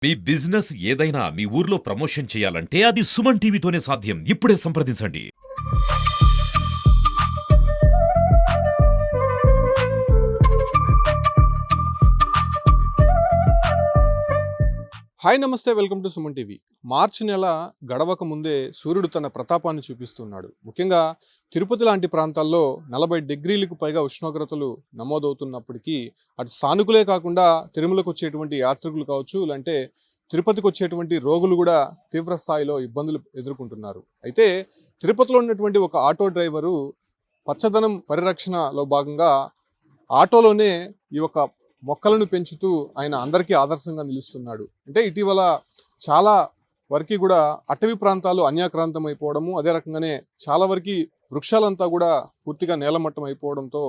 మీ business ఏదైనా మీ ఊర్లో promotion చేయాలంటే అది సుమన్ టీవీతోనే సాధ్యం. ఇప్పుడే సంప్రదించండి. హాయ్ నమస్తే, వెల్కమ్ టు సుమన్ టీవీ. మార్చి నెల గడవక ముందే సూర్యుడు తన ప్రతాపాన్ని చూపిస్తున్నాడు. ముఖ్యంగా తిరుపతి లాంటి ప్రాంతాల్లో 40 డిగ్రీలకు పైగా ఉష్ణోగ్రతలు నమోదవుతున్నప్పటికీ అటు స్థానికులే కాకుండా తిరుమలకు వచ్చేటువంటి యాత్రికులు కావచ్చు, లేదంటే తిరుపతికి వచ్చేటువంటి రోగులు కూడా తీవ్ర స్థాయిలో ఇబ్బందులు ఎదుర్కొంటున్నారు. అయితే తిరుపతిలో ఉన్నటువంటి ఒక ఆటో డ్రైవరు పచ్చదనం పరిరక్షణలో భాగంగా ఆటోలోనే ఈ యొక్క మొక్కలను పెంచుతూ ఆయన అందరికీ ఆదర్శంగా నిలుస్తున్నాడు. అంటే ఇటీవల చాలా వరకు కూడా అటవీ ప్రాంతాలు అన్యాక్రాంతం అయిపోవడము, అదే రకంగానే చాలా వరకు వృక్షాలంతా కూడా పూర్తిగా నేలమట్టం అయిపోవడంతో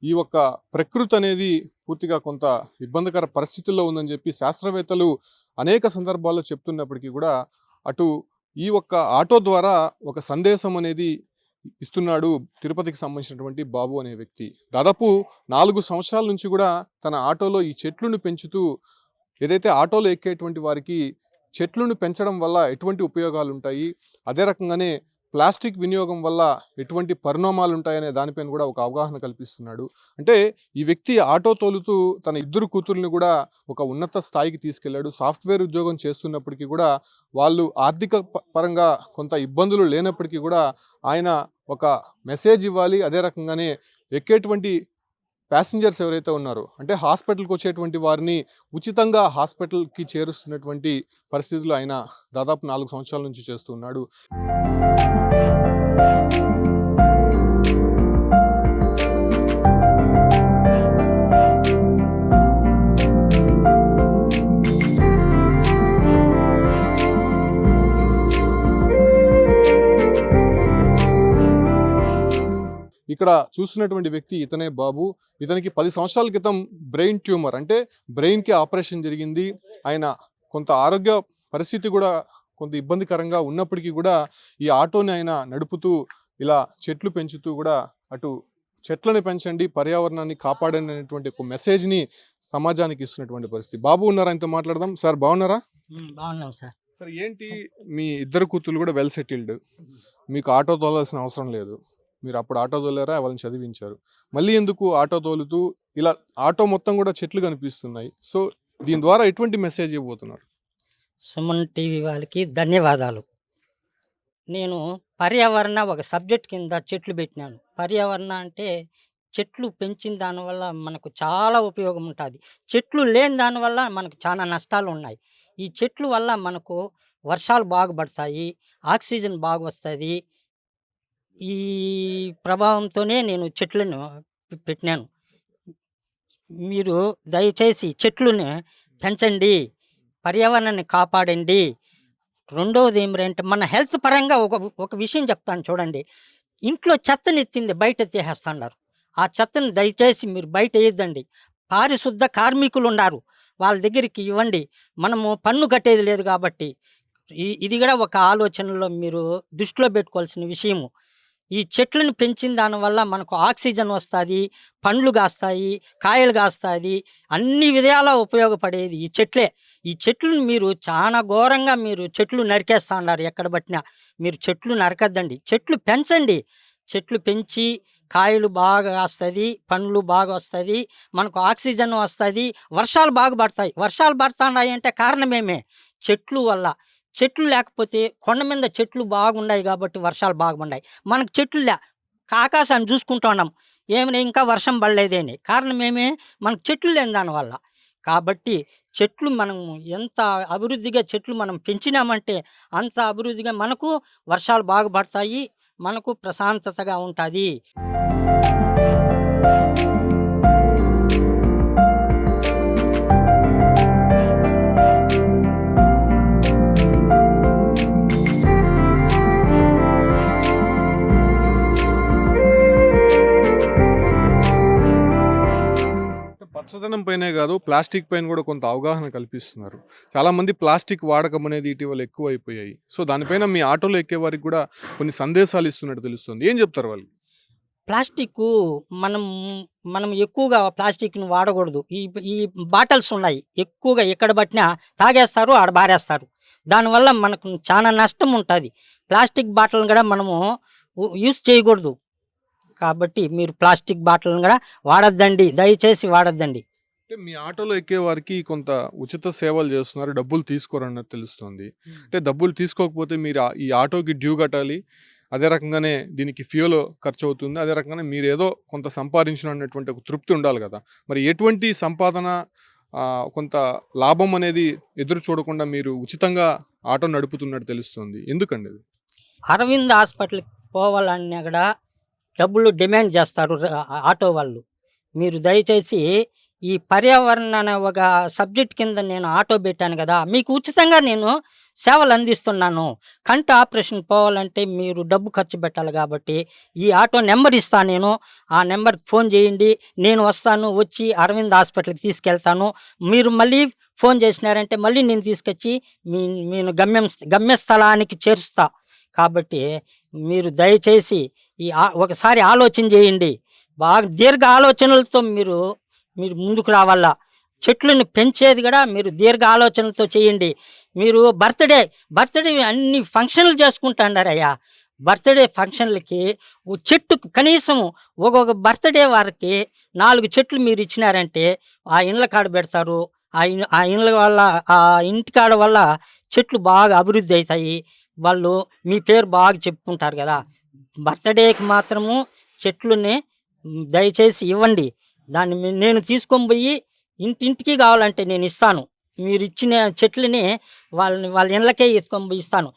ఈ యొక్క ప్రకృతి అనేది పూర్తిగా కొంత ఇబ్బందికర పరిస్థితుల్లో ఉందని చెప్పి శాస్త్రవేత్తలు అనేక సందర్భాల్లో చెప్తున్నప్పటికీ కూడా అటు ఈ ఒక్క ఆటో ద్వారా ఒక సందేశం అనేది ఇస్తున్నాడు తిరుపతికి సంబంధించినటువంటి బాబు అనే వ్యక్తి. దాదాపు 4 సంవత్సరాల నుంచి కూడా తన ఆటోలో ఈ చెట్లను పెంచుతూ, ఏదైతే ఆటోలో ఎక్కేటువంటి వారికి చెట్లను పెంచడం వల్ల ఎటువంటి ఉపయోగాలు ఉంటాయి, అదే రకంగానే ప్లాస్టిక్ వినియోగం వల్ల ఎటువంటి పరిణామాలు ఉంటాయనే దానిపైన కూడా ఒక అవగాహన కల్పిస్తున్నాడు. అంటే ఈ వ్యక్తి ఆటో తోలుతూ తన 2 కూతుర్ని కూడా ఒక ఉన్నత స్థాయికి తీసుకెళ్లాడు. సాఫ్ట్వేర్ ఉద్యోగం చేస్తున్నప్పటికీ కూడా వాళ్ళు ఆర్థిక పరంగా కొంత ఇబ్బందులు లేనప్పటికీ కూడా ఆయన ఒక మెసేజ్ ఇవ్వాలి, అదే రకంగానే ఎక్కేటువంటి ప్యాసింజర్స్ ఎవరైతే ఉన్నారో, అంటే హాస్పిటల్కి వచ్చేటువంటి వారిని ఉచితంగా హాస్పిటల్కి చేరుస్తున్నటువంటి పరిస్థితులు ఆయన దాదాపు 4 సంవత్సరాల నుంచి చేస్తున్నాడు. ఇక్కడ చూస్తున్నటువంటి వ్యక్తి ఇతనే బాబు. ఇతనికి 10 సంవత్సరాల క్రితం బ్రెయిన్ ట్యూమర్, అంటే బ్రెయిన్కి ఆపరేషన్ జరిగింది. ఆయన కొంత ఆరోగ్య పరిస్థితి కూడా కొంత ఇబ్బందికరంగా ఉన్నప్పటికీ కూడా ఈ ఆటోని ఆయన నడుపుతూ ఇలా చెట్లు పెంచుతూ కూడా అటు చెట్లను పెంచండి, పర్యావరణాన్ని కాపాడండి అనేటువంటి ఒక మెసేజ్ని సమాజానికి ఇస్తున్నటువంటి పరిస్థితి. బాబు ఉన్నారా, ఆయనతో మాట్లాడదాం. సార్ బాగున్నారా? బాగున్నాం సార్. సార్ ఏంటి, మీ 2 కూతుర్లు కూడా వెల్ సెటిల్డ్, మీకు ఆటో తోలాల్సిన అవసరం లేదు, మీరు అప్పుడు ఆటో తోలారా, వాళ్ళని చదివించారు, మళ్ళీ ఎందుకు ఆటో తోలుతూ ఇలా ఆటో మొత్తం కూడా చెట్లు కనిపిస్తున్నాయి. సో దీని ద్వారా ఎటువంటి మెసేజ్ ఇవ్వబోతున్నారు? సుమన్ టీవీ వాళ్ళకి ధన్యవాదాలు. నేను పర్యావరణ ఒక సబ్జెక్ట్ కింద చెట్లు పెట్టినాను. పర్యావరణ అంటే చెట్లు పెంచిన దానివల్ల మనకు చాలా ఉపయోగం ఉంటుంది. చెట్లు లేని దానివల్ల మనకు చాలా నష్టాలు ఉన్నాయి. ఈ చెట్లు వల్ల మనకు వర్షాలు బాగా పడతాయి, ఆక్సిజన్ బాగా వస్తుంది. ఈ ప్రభావంతోనే నేను చెట్లను పెట్టినాను. మీరు దయచేసి చెట్లను పెంచండి, పర్యావరణాన్ని కాపాడండి. రెండవది ఏమిటంటే మన హెల్త్ పరంగా ఒక విషయం చెప్తాను చూడండి. ఇంట్లో చెత్తని ఎత్తింది బయట తీసేస్తున్నారు. ఆ చెత్తని దయచేసి మీరు బయట వేయద్దండి. పారిశుద్ధ కార్మికులు ఉన్నారు, వాళ్ళ దగ్గరికి ఇవ్వండి. మనము పన్ను కట్టేది లేదు కాబట్టి ఇది కూడా ఒక ఆలోచనలో మీరు దృష్టిలో పెట్టుకోవాల్సిన విషయము. ఈ చెట్లను పెంచిన దానివల్ల మనకు ఆక్సిజన్ వస్తుంది, పండ్లు కాస్తాయి, కాయలు కాస్తుంది, అన్ని విధాలా ఉపయోగపడేది ఈ చెట్లే. ఈ చెట్లను మీరు చాలా ఘోరంగా మీరు చెట్లు నరికేస్తూ ఉన్నారు. ఎక్కడ పట్టినా మీరు చెట్లు నరకద్దండి, చెట్లు పెంచండి. చెట్లు పెంచి కాయలు బాగా కాస్తుంది, పండ్లు బాగా వస్తుంది, మనకు ఆక్సిజన్ వస్తుంది, వర్షాలు బాగా పడతాయి. వర్షాలు పడుతున్నాయి అంటే కారణమేమే చెట్లు వల్ల. చెట్లు లేకపోతే కొండ మీద చెట్లు బాగున్నాయి కాబట్టి వర్షాలు బాగున్నాయి. మనకు చెట్లు ఆకాశాన్ని చూసుకుంటూ ఉన్నాం, ఏమైనా ఇంకా వర్షం పడలేదేని. కారణం ఏమే, మనకు చెట్లు లేని దానివల్ల. కాబట్టి చెట్లు మనం ఎంత అభివృద్ధిగా చెట్లు మనం పెంచినామంటే అంత అభివృద్ధిగా మనకు వర్షాలు బాగా పడతాయి, మనకు ప్రశాంతతగా ఉంటుంది. పచ్చదనం పైనే కాదు, ప్లాస్టిక్ పైన కూడా కొంత అవగాహన కల్పిస్తున్నారు. చాలామంది ప్లాస్టిక్ వాడకం అనేది ఇటీవల ఎక్కువ అయిపోయాయి. సో దానిపైన మీ ఆటోలో ఎక్కే వారికి కూడా కొన్ని సందేశాలు ఇస్తున్నట్టు తెలుస్తుంది. ఏం చెప్తారు వాళ్ళు? ప్లాస్టిక్కు మనం మనం ఎక్కువగా ప్లాస్టిక్‌ని వాడకూడదు. ఈ బాటిల్స్ ఉన్నాయి. ఎక్కువగా ఎక్కడ పట్టినా తాగేస్తారు, ఆడ బారేస్తారు. దానివల్ల మనకు చాలా నష్టం ఉంటది. ప్లాస్టిక్ బాటిల్‌ని గూడా మనము యూజ్ చేయకూడదు. కాబట్టి మీరు ప్లాస్టిక్ బాటిల్‌ని గూడా వాడొద్దండి. దయచేసి వాడొద్దండి. అంటే మీ ఆటోలో ఎక్కే వారికి కొంత ఉచిత సేవలు చేస్తున్నారు. డబ్బులు తీసుకోరన్నట్టు తెలుస్తుంది. అంటే డబ్బులు తీసుకోకపోతే మీరు ఈ ఆటోకి డ్యూ కట్టాలి. అదే రకంగానే దీనికి ఫ్యూయల్ ఖర్చవుతుంది. అదే రకంగానే మీరేదో కొంత సంపాదించినటువంటి ఒక తృప్తి ఉండాలి గదా! మరి ఎటువంటి సంపాదన కొంత లాభం అనేది ఎదురు చూడకుండా మీరు ఉచితంగా ఆటో నడుపుతున్నట్టు తెలుస్తుంది. ఎందుకండి అది? అరవింద్ హాస్పిటల్‌కి పోవాలన్నా గూడా డబ్బులు డిమాండ్ జేస్తారు ఆటో వాళ్ళు. మీరు దయచేసి ఈ పర్యావరణ అనే ఒక సబ్జెక్ట్ కింద నేను ఆటో పెట్టాను గదా! మీకు ఉచితంగా నేను సేవలు అందిస్తున్నాను. కంటి ఆపరేషన్ పోవాలంటే మీరు డబ్బు ఖర్చు పెట్టాలి గాబట్టి, ఈ ఆటో నెంబర్ ఇస్తా నేను. ఆ నెంబర్‌కి ఫోన్ జేయండి. నేను వస్తాను. వచ్చి అరవింద్ హాస్పిటల్‌కి తీసుకెళ్తాను. మీరు మళ్ళీ ఫోన్ చేసినారంటే మళ్ళీ నేను తీసుకొచ్చి మీ నేను గమ్యస్థలానికి చేరుస్తా. కాబట్టి మీరు దయచేసి ఒకసారి ఆలోచన జేయండి. బాగా దీర్ఘ ఆలోచనలతో మీరు ముందుకు రావాలా. చెట్లను పెంచేది గూడా మీరు దీర్ఘ ఆలోచనలతో చేయండి. మీరు బర్త్‌డే అన్ని ఫంక్షన్‌లు చేసుకుంటాండారయ్యా. బర్త్‌డే ఫంక్షన్‌లకి చెట్టు కనీసం ఒక్కొక్క బర్త్‌డే వారికి 4 చెట్లు మీరిచ్చినారంటే ఆ ఇండ్ల కాడ బెడతారు. ఆ ఇండ్ల వల్ల ఆ ఇంటికాడ వల్ల చెట్లు బాగా అభివృద్ధి అయితాయి. వాళ్ళు మీ పేరు బాగా చెప్పుకుంటారు గదా! బర్త్‌డేకి మాత్రము చెట్లుని దయచేసి ఇవ్వండి. దాన్ని నేను తీసుకొని బోయి ఇంటింటికి గావాలంటే నేనిస్తాను. మీరిచ్చిన చెట్లని వాళ్ళ ఇళ్ళకే ఎత్తుకొని పోయి ఇస్తాను.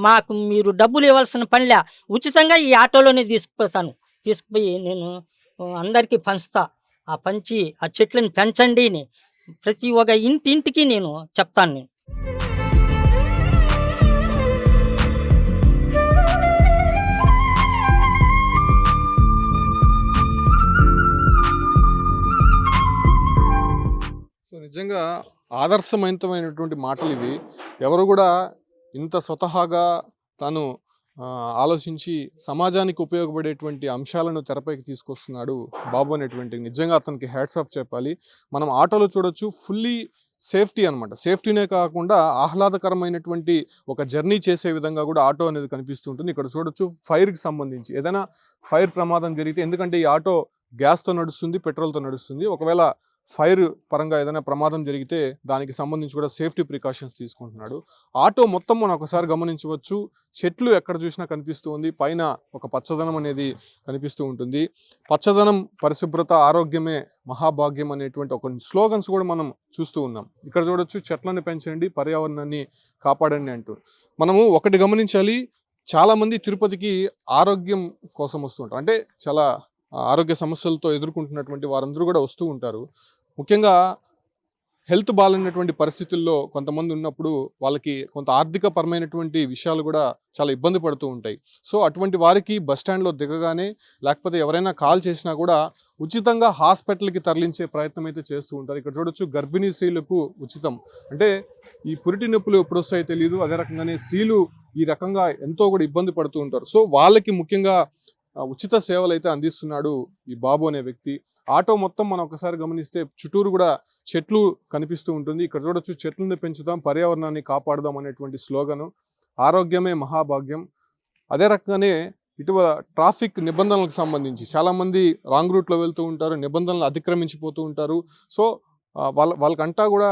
మాకు మీరు డబ్బులు ఇవ్వాల్సిన పనిలే. ఉచితంగా ఈ ఆటోలోనే తీసుకుపోతాను. తీసుకుపోయి నేను అందరికీ పంచుతా. పంచి ఆ చెట్లను పెంచండి అని ప్రతి ఒక్క ఇంటింటికి నేను చెప్తాను నేను. సో నిజంగా ఆదర్శవంతమైనటువంటి మాటలివి. ఎవరు గూడా ఇంత స్వతహాగా తను ఆలోచించి సమాజానికి ఉపయోగపడేటువంటి అంశాలను తెరపైకి తీసుకొస్తున్నాడు బాబు అనేటువంటి నిజంగా అతనికి హ్యాట్స్ ఆఫ్ చెప్పాలి. మనం ఆటోలో చూడొచ్చు ఫుల్లీ సేఫ్టీ అనమాట. సేఫ్టీనే కాకుండా ఆహ్లాదకరమైనటువంటి ఒక జర్నీ చేసే విధంగా కూడా ఆటో అనేది కనిపిస్తూ ఉంటుంది. ఇక్కడ చూడొచ్చు ఫైర్‌కి సంబంధించి ఏదైనా ఫైర్ ప్రమాదం జరిగితే ఎందుకంటే ఈ ఆటో గ్యాస్‌తో నడుస్తుంది, పెట్రోల్‌తో నడుస్తుంది. ఒకవేళ ఫైర్ పరంగా ఏదైనా ప్రమాదం జరిగితే దానికి సంబంధించి కూడా సేఫ్టీ ప్రికాషన్స్ తీసుకుంటున్నాడు. ఆటో మొత్తం మనం ఒకసారి గమనించవచ్చు. చెట్లు ఎక్కడ చూసినా కనిపిస్తూ ఉంది. పైన ఒక పచ్చదనం అనేది కనిపిస్తూ ఉంటుంది. పచ్చదనం, పరిశుభ్రత, ఆరోగ్యమే మహాభాగ్యం అనేటువంటి ఒక స్లోగన్స్ కూడా మనం చూస్తూ ఉన్నాం. ఇక్కడ చూడొచ్చు చెట్లను పెంచండి, పర్యావరణాన్ని కాపాడండి అంటూ. మనము ఒకటి గమనించాలి, చాలామంది తిరుపతికి ఆరోగ్యం కోసం వస్తుంటారు. అంటే చాలా ఆరోగ్య సమస్యలతో ఎదుర్కొంటున్నటువంటి వారందరూ కూడా వస్తూ ఉంటారు. ముఖ్యంగా హెల్త్ బాగాలేనటువంటి పరిస్థితుల్లో కొంతమంది ఉన్నప్పుడు వాళ్ళకి కొంత ఆర్థిక పరమైనటువంటి విషయాలు కూడా చాలా ఇబ్బంది పడుతూ ఉంటాయి. సో అటువంటి వారికి బస్ స్టాండ్‌లో దిగగానే లేకపోతే ఎవరైనా కాల్ చేసినా కూడా ఉచితంగా హాస్పిటల్‌కి తరలించే ప్రయత్నం అయితే చేస్తూ ఉంటారు. ఇక్కడ చూడొచ్చు గర్భిణీ స్త్రీలకు ఉచితం. అంటే ఈ పురిటి నొప్పులు ఎప్పుడొస్తాయో తెలీదు. అదే రకంగానే స్త్రీలు ఈ రకంగా ఎంతో కూడా ఇబ్బంది పడుతూ ఉంటారు. సో వాళ్ళకి ముఖ్యంగా ఉచిత సేవలైతే అందిస్తున్నాడు ఈ బాబు అనే వ్యక్తి. ఆటో మొత్తం మనం ఒకసారి గమనిస్తే చుట్టూరు కూడా చెట్లు కనిపిస్తూ ఉంటుంది. ఇక్కడ చూడొచ్చు చెట్లను పెంచుదాం, పర్యావరణాన్ని కాపాడుదాం అనేటువంటి స్లోగను. ఆరోగ్యమే మహాభాగ్యం. అదే రకంగానే ట్రాఫిక్ నిబంధనలకు సంబంధించి చాలామంది రాంగ్ రూట్లో వెళ్తూ ఉంటారు, నిబంధనలు అతిక్రమించిపోతూ ఉంటారు. సో వాళ్ళకంటా కూడా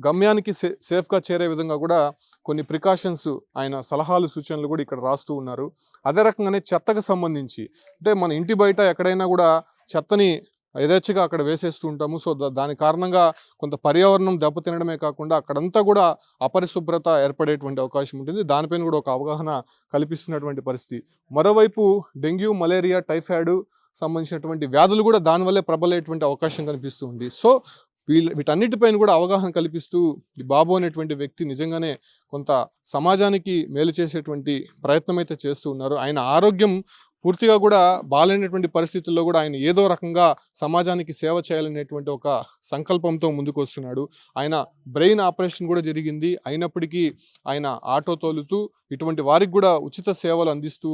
గమ్యానికి సేఫ్గా చేరే విధంగా కూడా కొన్ని ప్రికాషన్స్ ఆయన సలహాలు సూచనలు కూడా ఇక్కడ రాస్తూ ఉన్నారు. అదే రకంగానే చెత్తకు సంబంధించి అంటే మన ఇంటి బయట ఎక్కడైనా కూడా చెత్తని యథేచ్ఛగా అక్కడ వేసేస్తూ ఉంటాము. సో దాని కారణంగా కొంత పర్యావరణం దెబ్బతినడమే కాకుండా అక్కడంతా కూడా అపరిశుభ్రత ఏర్పడేటువంటి అవకాశం ఉంటుంది. దానిపైన కూడా ఒక అవగాహన కల్పిస్తున్నటువంటి పరిస్థితి. మరోవైపు డెంగ్యూ, మలేరియా, టైఫాయిడ్ సంబంధించినటువంటి వ్యాధులు కూడా దానివల్లే ప్రబలేటువంటి అవకాశం కనిపిస్తూ ఉంది. సో వీటన్నిటిపైన కూడా అవగాహన కల్పిస్తూ ఈ బాబు అనేటువంటి వ్యక్తి నిజంగానే కొంత సమాజానికి మేలు చేసేటువంటి ప్రయత్నం అయితే చేస్తూ ఉన్నారు. ఆయన ఆరోగ్యం పూర్తిగా కూడా బాలేనటువంటి పరిస్థితుల్లో కూడా ఆయన ఏదో రకంగా సమాజానికి సేవ చేయాలనేటువంటి ఒక సంకల్పంతో ముందుకు వస్తున్నాడు. ఆయన బ్రెయిన్ ఆపరేషన్ కూడా జరిగింది. అయినప్పటికీ ఆయన ఆటో తోలుతూ ఇటువంటి వారికి కూడా ఉచిత సేవలు అందిస్తూ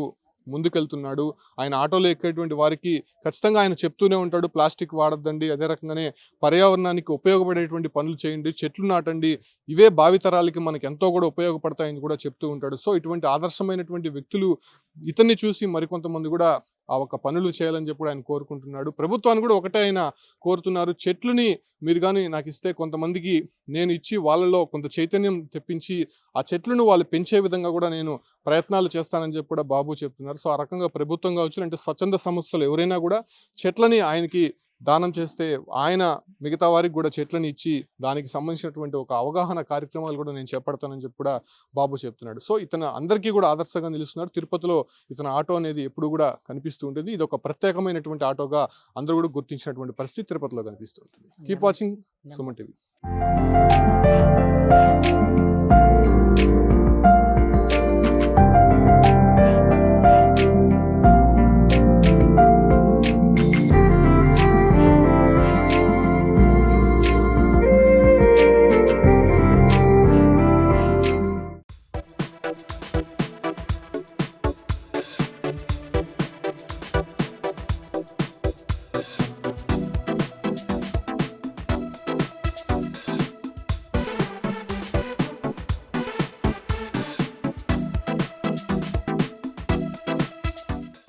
ముందుకెళ్తున్నాడు. ఆయన ఆటోలో ఎక్కేటువంటి వారికి ఖచ్చితంగా ఆయన చెప్తూనే ఉంటాడు, ప్లాస్టిక్ వాడొద్దండి, అదే రకంగానే పర్యావరణానికి ఉపయోగపడేటువంటి పనులు చేయండి, చెట్లు నాటండి, ఇవే భావితరాలకి మనకి ఎంతో కూడా ఉపయోగపడతాయని కూడా చెప్తూ ఉంటాడు. సో ఇటువంటి ఆదర్శమైనటువంటి వ్యక్తులు ఇతన్ని చూసి మరికొంతమంది కూడా ఆ ఒక పనులు చేయాలని చెప్పి కూడా ఆయన కోరుకుంటున్నాడు. ప్రభుత్వాన్ని కూడా ఒకటే ఆయన కోరుతున్నారు, చెట్లుని మీరు కానీ నాకు ఇస్తే కొంతమందికి నేను ఇచ్చి వాళ్ళలో కొంత చైతన్యం తెప్పించి ఆ చెట్లను వాళ్ళు పెంచే విధంగా కూడా నేను ప్రయత్నాలు చేస్తానని చెప్పి కూడా బాబు చెప్తున్నారు. సో ఆ రకంగా ప్రభుత్వం కావచ్చు, అంటే స్వచ్ఛంద సంస్థలు ఎవరైనా కూడా చెట్లని ఆయనకి దానం చేస్తే ఆయన మిగతా వారికి కూడా చెట్లని ఇచ్చి దానికి సంబంధించినటువంటి ఒక అవగాహన కార్యక్రమాలు కూడా నేను చేపడతానని చెప్పి కూడా బాబు చెప్తున్నాడు. సో ఇతను అందరికీ కూడా ఆదర్శంగా నిలుస్తున్నాడు. తిరుపతిలో ఇతని ఆటో అనేది ఎప్పుడు కూడా కనిపిస్తూ ఉంటుంది. ఇది ఒక ప్రత్యేకమైనటువంటి ఆటోగా అందరూ కూడా గుర్తించినటువంటి పరిస్థితి తిరుపతిలో కనిపిస్తూ ఉంటుంది. Keep watching Suman TV.